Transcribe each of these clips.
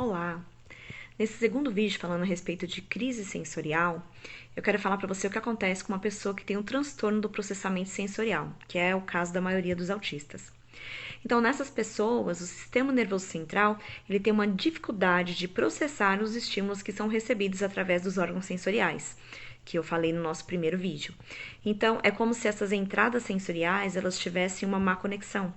Olá! Nesse segundo vídeo, falando a respeito de crise sensorial, eu quero falar para você o que acontece com uma pessoa que tem um transtorno do processamento sensorial, que é o caso da maioria dos autistas. Então, nessas pessoas, o sistema nervoso central ele tem uma dificuldade de processar os estímulos que são recebidos através dos órgãos sensoriais, que eu falei no nosso primeiro vídeo. Então, é como se essas entradas sensoriais elas tivessem uma má conexão.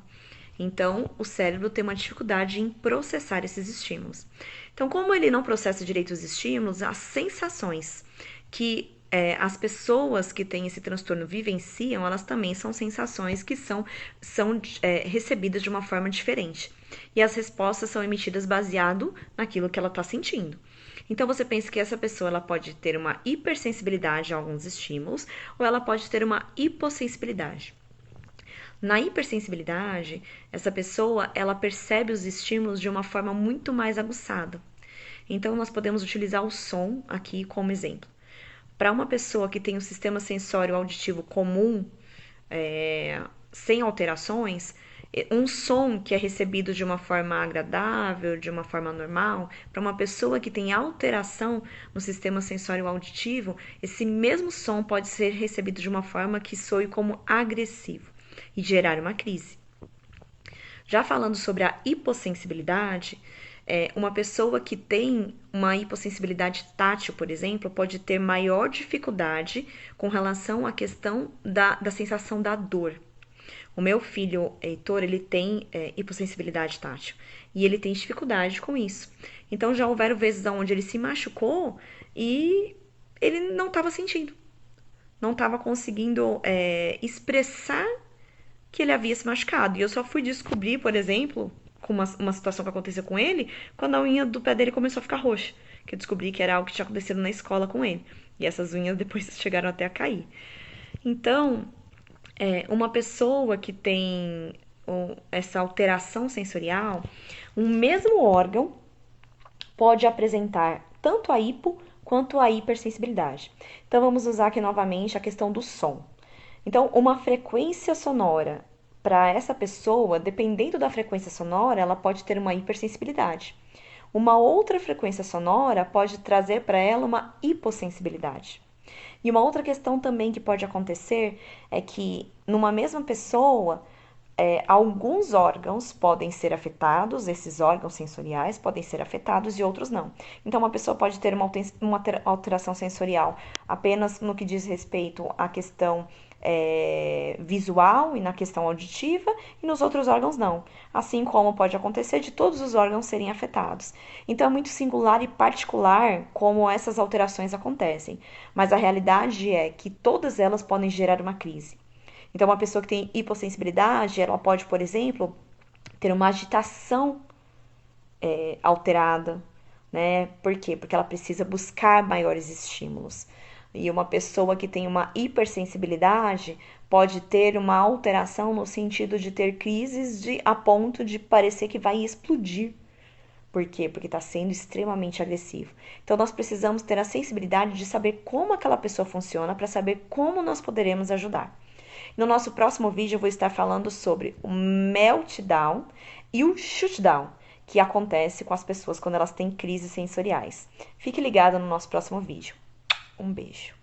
Então, o cérebro tem uma dificuldade em processar esses estímulos. Então, como ele não processa direito os estímulos, as sensações que as pessoas que têm esse transtorno vivenciam, elas também são sensações que são recebidas de uma forma diferente. E as respostas são emitidas baseado naquilo que ela está sentindo. Então, você pensa que essa pessoa ela pode ter uma hipersensibilidade a alguns estímulos ou ela pode ter uma hipossensibilidade. Na hipersensibilidade, essa pessoa ela percebe os estímulos de uma forma muito mais aguçada. Então, nós podemos utilizar o som aqui como exemplo. Para uma pessoa que tem um sistema sensório auditivo comum, sem alterações, um som que é recebido de uma forma agradável, de uma forma normal, para uma pessoa que tem alteração no sistema sensório auditivo, esse mesmo som pode ser recebido de uma forma que soe como agressivo e gerar uma crise. Já falando sobre a hipossensibilidade, uma pessoa que tem uma hipossensibilidade tátil, por exemplo, pode ter maior dificuldade com relação à questão da sensação da dor. O meu filho, Heitor, ele tem hipossensibilidade tátil e ele tem dificuldade com isso. Então, já houveram vezes onde ele se machucou e ele não estava sentindo, não estava conseguindo expressar que ele havia se machucado. E eu só fui descobrir, por exemplo, com uma situação que aconteceu com ele, quando a unha do pé dele começou a ficar roxa. Que eu descobri que era algo que tinha acontecido na escola com ele. E essas unhas depois chegaram até a cair. Então, uma pessoa que tem essa alteração sensorial, um mesmo órgão pode apresentar tanto a hipo quanto a hipersensibilidade. Então, vamos usar aqui novamente a questão do som. Então, uma frequência sonora para essa pessoa, dependendo da frequência sonora, ela pode ter uma hipersensibilidade. Uma outra frequência sonora pode trazer para ela uma hipossensibilidade. E uma outra questão também que pode acontecer é que numa mesma pessoa, alguns órgãos podem ser afetados, esses órgãos sensoriais podem ser afetados e outros não. Então, uma pessoa pode ter uma alteração sensorial apenas no que diz respeito à questão visual e na questão auditiva, e nos outros órgãos não. Assim como pode acontecer de todos os órgãos serem afetados. Então, é muito singular e particular como essas alterações acontecem. Mas a realidade é que todas elas podem gerar uma crise. Então, uma pessoa que tem hipossensibilidade, ela pode, por exemplo, ter uma agitação alterada, né? Por quê? Porque ela precisa buscar maiores estímulos. E uma pessoa que tem uma hipersensibilidade pode ter uma alteração no sentido de ter crises a ponto de parecer que vai explodir. Por quê? Porque está sendo extremamente agressivo. Então, nós precisamos ter a sensibilidade de saber como aquela pessoa funciona para saber como nós poderemos ajudar. No nosso próximo vídeo eu vou estar falando sobre o meltdown e o shutdown, que acontece com as pessoas quando elas têm crises sensoriais. Fique ligado no nosso próximo vídeo. Um beijo.